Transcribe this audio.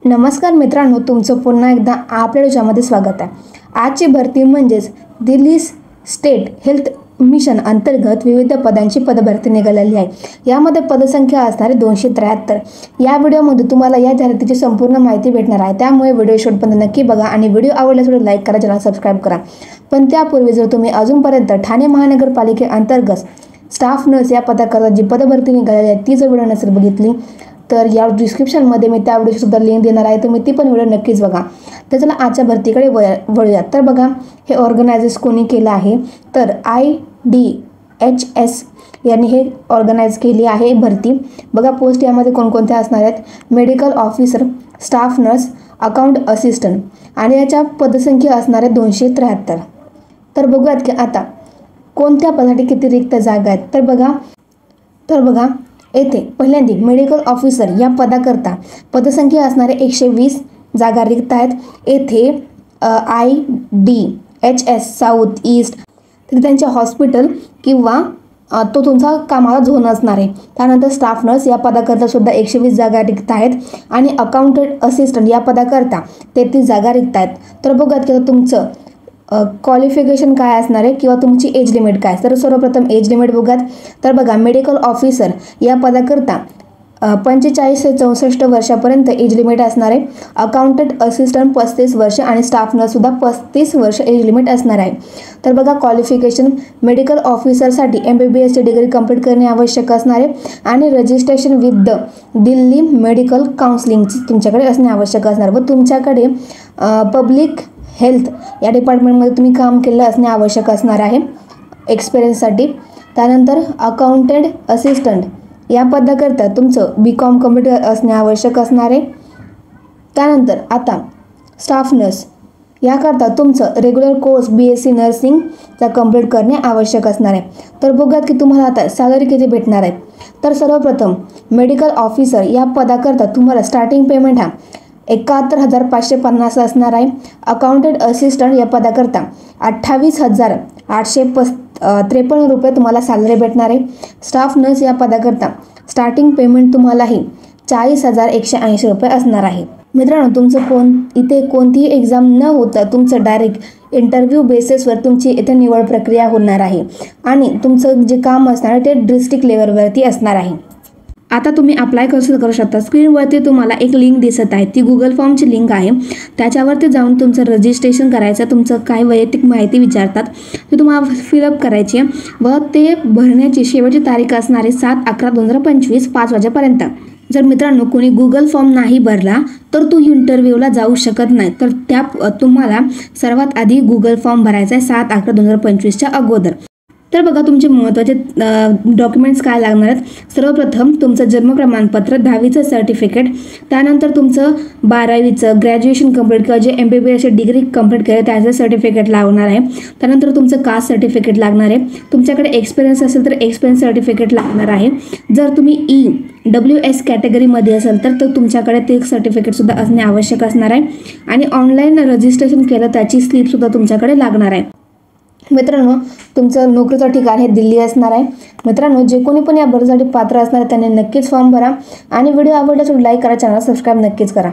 नमस्कार मित्रांनो, तुमचं पुन्हा एकदा आपल्या व्हिडिओमध्ये स्वागत आहे। आजची भरती म्हणजेच दिल्ली स्टेट हेल्थ मिशन अंतर्गत विविध पदांची पदभरती निघालेली आहे। यामध्ये पदसंख्या असणार आहे 273। या व्हिडिओमध्ये तुम्हाला या जाहिरातीची संपूर्ण माहिती भेटणार आहे, त्यामुळे व्हिडिओ शेवटपर्यंत नक्की बघा आणि व्हिडिओ आवडल्यास व्हिडिओ लाईक करा, चॅनल सबस्क्राइब करा। पण त्यापूर्वी जर तुम्ही अजूनपर्यंत ठाणे महानगरपालिकेअंतर्गत स्टाफ नर्स या पदाकरता जी पदभरती निघालेली आहे ती जर व्हिडिओ नसेल बघितली तर या डिस्क्रिप्शनमध्ये मी त्या व्हिडिओची सुद्धा लिंक देणार आहे, तुम्ही ती पण व्हिडिओ नक्कीच बघा। तर चला आजच्या भरतीकडे वळूया। तर बघा, हे ऑर्गनायझेशन कोणी केलं आहे तर IDHS यांनी हे ऑर्गनाइज केली आहे भरती। बघा पोस्ट यामध्ये कोणकोणत्या असणार आहेत, medical officer, staff nurse, account assistant आणि याच्या पदसंख्या असणार आहे 273। तर बघूयात की आता कोणत्या पदासाठी किती रिक्त जागा आहेत। तर बघा येथे पहिल्यांदा मेडिकल ऑफिसर या पदाकरता पदसंख्या असणारे 120 जागा रिक्त आहेत। येथे IDHS साऊथ ईस्ट तर त्यांचे हॉस्पिटल किंवा तो तुमचा कामाला झोन असणार आहे। त्यानंतर स्टाफ नर्स या पदाकरता सुद्धा 120 जागा रिक्त आहेत आणि अकाउंटंट असिस्टंट या पदाकरता 33 जागा रिक्त आहेत। तर बघा की तुमचं क्वालिफिकेशन काय असणार आहे किंवा तुमची एज लिमिट काय। तर सर्वप्रथम एज लिमिट बघात। तर बघा मेडिकल ऑफिसर या पदाकरता 45 ते 64 वर्षापर्यंत एज लिमिट असणार आहे। अकाउंटंट असिस्टंट 35 वर्ष आणि स्टाफ नर्स सुद्धा 35 वर्ष एज लिमिट असणार आहे। तर बघा क्वालिफिकेशन मेडिकल ऑफिसरसाठी MBBS ची डिग्री कंप्लीट करणे आवश्यक असणार आहे आणि registration with the Delhi medical counselling तुमच्याकडे असणे आवश्यक असणार व तुमच्याकडे पब्लिक हेल्थ या डिपार्टमेंटमध्ये तुम्ही काम केलं असणे आवश्यक असणार आहे एक्सपिरियन्ससाठी। त्यानंतर अकाउंटंट असिस्टंट या पदाकरता तुमचं BCom कंप्लीट असणे आवश्यक असणार आहे। त्यानंतर आता स्टाफ नर्स याकरता तुमचं रेग्युलर कोर्स BSc नर्सिंगचा कंप्लीट करणे आवश्यक असणार आहे। तर बघूयात की तुम्हाला आता सॅलरी किती भेटणार आहे। तर सर्वप्रथम मेडिकल ऑफिसर या पदाकरता तुम्हाला स्टार्टिंग पेमेंट हा 71,550 असणार आहे। अकाउंटंट असिस्टंट या पदाकरता 28,853 रुपये तुम्हाला सॅलरी भेटणार आहे। स्टाफ नर्स या पदाकरता स्टार्टिंग पेमेंट तुम्हाला ही 40,180 रुपये असणार आहे। मित्रांनो, तुमचं इथे कोणतीही एक्झाम न होता तुमचं डायरेक्ट इंटरव्ह्यू बेसिसवर तुमची इथे निवड प्रक्रिया होणार आहे आणि तुमचं जे काम असणार आहे ते डिस्ट्रिक्ट लेवलवरती असणार आहे। आता तुम्ही अप्लाय करू शकता। स्क्रीनवरती तुम्हाला एक लिंक दिसत आहे, ती गुगल फॉर्मची लिंक आहे। त्याच्यावरती जाऊन तुमचं रजिस्ट्रेशन करायचं, तुमचं काय वैयक्तिक माहिती विचारतात ते तुम्हाला फिलअप करायची व ते भरण्याची शेवटची तारीख असणार आहे 7/11/2025 5 वाजेपर्यंत। जर मित्रांनो कोणी गुगल फॉर्म नाही भरला तर तो इंटरव्ह्यूला जाऊ शकत नाही। तर तुम्हाला सर्वात आधी गुगल फॉर्म भरायचा आहे 7/11/2025च्या अगोदर। तर बघा तुमचे महत्त्वाचे डॉक्युमेंट्स काय लागणार आहेत। सर्वप्रथम तुमचं जन्म प्रमाणपत्र, 10वीचं सर्टिफिकेट, त्यानंतर तुमचं 12वीचं ग्रॅज्युएशन कंप्लीट किंवा जे MBBS डिग्री कंप्लीट केलं त्याचं सर्टिफिकेट लागणार आहे। त्यानंतर तुमचं कास्ट सर्टिफिकेट लागणार आहे। तुमच्याकडे एक्सपिरियन्स असेल तर एक्सपिरियन्स सर्टिफिकेट लागणार आहे। जर तुम्ही EWS कॅटेगरीमध्ये असेल तर तुमच्याकडे ते सर्टिफिकेटसुद्धा असणे आवश्यक असणार आहे आणि ऑनलाईन रजिस्ट्रेशन केलं त्याची स्लिपसुद्धा तुमच्याकडे लागणार आहे। मित्रांनो, तुमचं नोकरीचं ठिकाण हे दिल्ली असणार आहे। मित्रांनो, जे कोणी पण या भरतीसाठी पात्र असणार आहे त्यांनी नक्कीच फॉर्म भरा आणि व्हिडिओ आवडल्यास लाईक करा, चॅनल सबस्क्राईब नक्कीच करा।